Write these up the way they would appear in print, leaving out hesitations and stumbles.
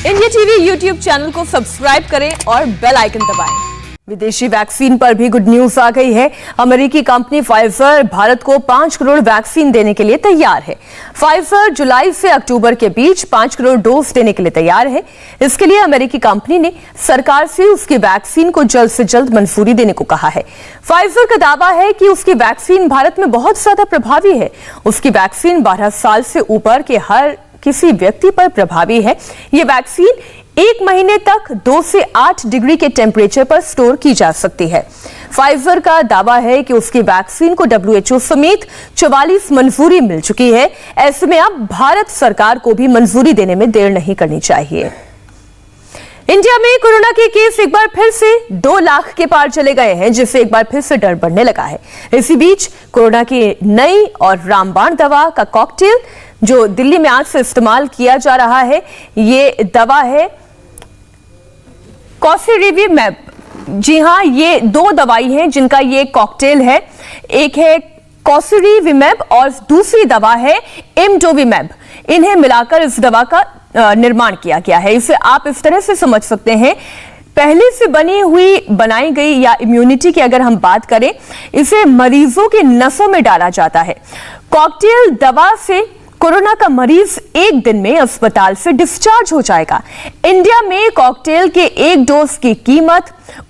India TV YouTube channel को subscribe करें और बेल आइकन दबाएं। विदेशी वैक्सीन पर भी गुड न्यूज आ गई है। अमेरिकी कंपनी फाइजर भारत को 5 करोड़ वैक्सीन देने के लिए तैयार है। फाइजर जुलाई से अक्टूबर के बीच 5 करोड़ डोज देने के लिए तैयार है। इसके लिए अमेरिकी कंपनी ने सरकार से उसकी वैक्सीन को जल्द से जल्द मंजूरी देने को कहा है। फाइजर का दावा है कि उसकी वैक्सीन भारत में बहुत ज्यादा प्रभावी है। उसकी वैक्सीन 12 साल से ऊपर के हर किसी व्यक्ति पर प्रभावी है। ये वैक्सीन 1 महीने तक 2 से 8 डिग्री के टेम्परेचर पर स्टोर की जा सकती है। फाइजर का दावा है कि उसकी वैक्सीन को WHO समेत 44 मंजूरी मिल चुकी है। ऐसे में अब भारत सरकार को भी मंजूरी देने में देर नहीं करनी चाहिए। इंडिया में कोरोना के केस एक बार फिर से 2 लाख के पार चले गए हैं, जिससे एक बार फिर से डर बढ़ने लगा है। इसी बीच कोरोना की नई और रामबाण दवा का कॉकटेल जो दिल्ली में आज से इस्तेमाल किया जा रहा है, ये दवा है टोसिलिजुमैब। जी हां, ये 2 दवाई हैं जिनका ये कॉकटेल है। एक है टोसिलिजुमैब और दूसरी दवा है इमडोविमैब। इन्हें मिलाकर इस दवा का निर्माण किया गया है। इसे आप इस तरह से समझ सकते हैं, पहले से बनाई गई या इम्यूनिटी की अगर हम बात करें, इसे मरीजों के नसों में डाला जाता है। कॉकटेल दवा से कोरोना का मरीज 1 दिन में अस्पताल से डिस्चार्ज हो जाएगा। इंडिया में कॉकटेल के 1 डोज की कीमत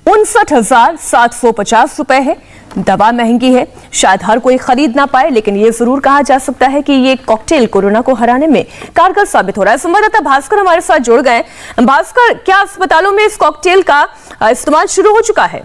59,750 रुपए है। दवा महंगी है, शायद हर कोई खरीद ना पाए, लेकिन यह जरूर कहा जा सकता है कि ये कॉकटेल कोरोना को हराने में कारगर साबित हो रहा है। संवाददाता भास्कर हमारे साथ जुड़ गए। भास्कर, क्या अस्पतालों में इस कॉकटेल का इस्तेमाल शुरू हो चुका है?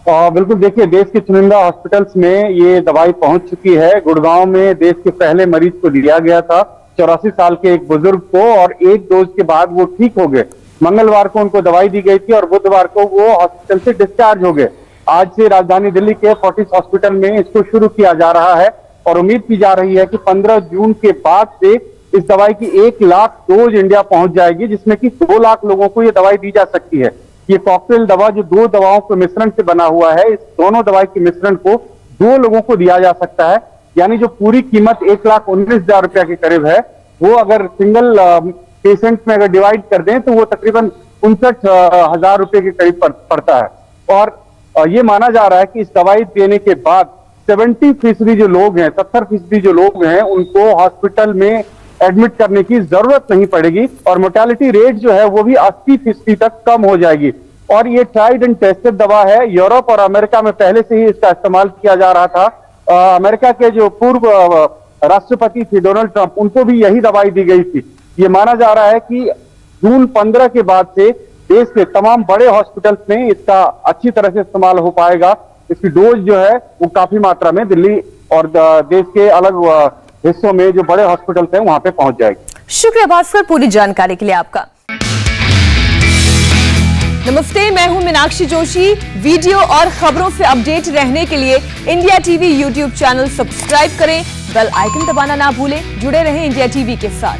बिल्कुल, देखिए, देश के चुनिंदा हॉस्पिटल्स में ये दवाई पहुंच चुकी है। गुड़गांव में देश के पहले मरीज को दिया गया था, 84 साल के एक बुजुर्ग को, और 1 डोज के बाद वो ठीक हो गए। मंगलवार को उनको दवाई दी गई थी और बुधवार को वो हॉस्पिटल से डिस्चार्ज हो गए। आज से राजधानी दिल्ली के फोर्टिस हॉस्पिटल में इसको शुरू किया जा रहा है और उम्मीद की जा रही है कि 15 जून के बाद से इस दवाई की 1 लाख डोज इंडिया पहुंच जाएगी, जिसमें कि 2 लाख लोगों को ये दवाई दी जा सकती है। ये कॉकटेल दवा जो 2 दवाओं के मिश्रण से बना हुआ है, इस दोनों दवाई के मिश्रण को 2 लोगों को दिया जा सकता है। यानी जो पूरी कीमत 1,19,000 रुपया के करीब है, वो अगर सिंगल पेशेंट में अगर डिवाइड कर दें तो वो तकरीबन 59,000 रुपए के करीब पड़ता है। और ये माना जा रहा है कि इस दवाई देने के बाद 70% जो लोग हैं, 70% जो लोग हैं, उनको हॉस्पिटल में एडमिट करने की जरूरत नहीं पड़ेगी और मोर्टेलिटी रेट जो है वो भी 80% तक कम हो जाएगी। और ये ट्राइड एंड टेस्टेड दवा है। यूरोप और अमेरिका में पहले से ही इसका इस्तेमाल किया जा रहा था। अमेरिका के जो पूर्व राष्ट्रपति थे डोनाल्ड ट्रंप, उनको भी यही दवाई दी गई थी। ये माना जा रहा है कि जून 15 के बाद से देश के तमाम बड़े हॉस्पिटल्स में इसका अच्छी तरह से इस्तेमाल हो पाएगा। इसकी डोज जो है वो काफी मात्रा में दिल्ली और देश के अलग हिस्सों में जो बड़े हॉस्पिटल्स हैं वहां पे पहुंच जाएगी। शुक्रिया भास्कर, पूरी जानकारी के लिए आपका। नमस्ते, मैं हूं मीनाक्षी जोशी। वीडियो और खबरों से अपडेट रहने के लिए India TV YouTube channel subscribe करें, बेल आइकन दबाना ना भूलें। जुड़े रहें इंडिया टीवी के साथ।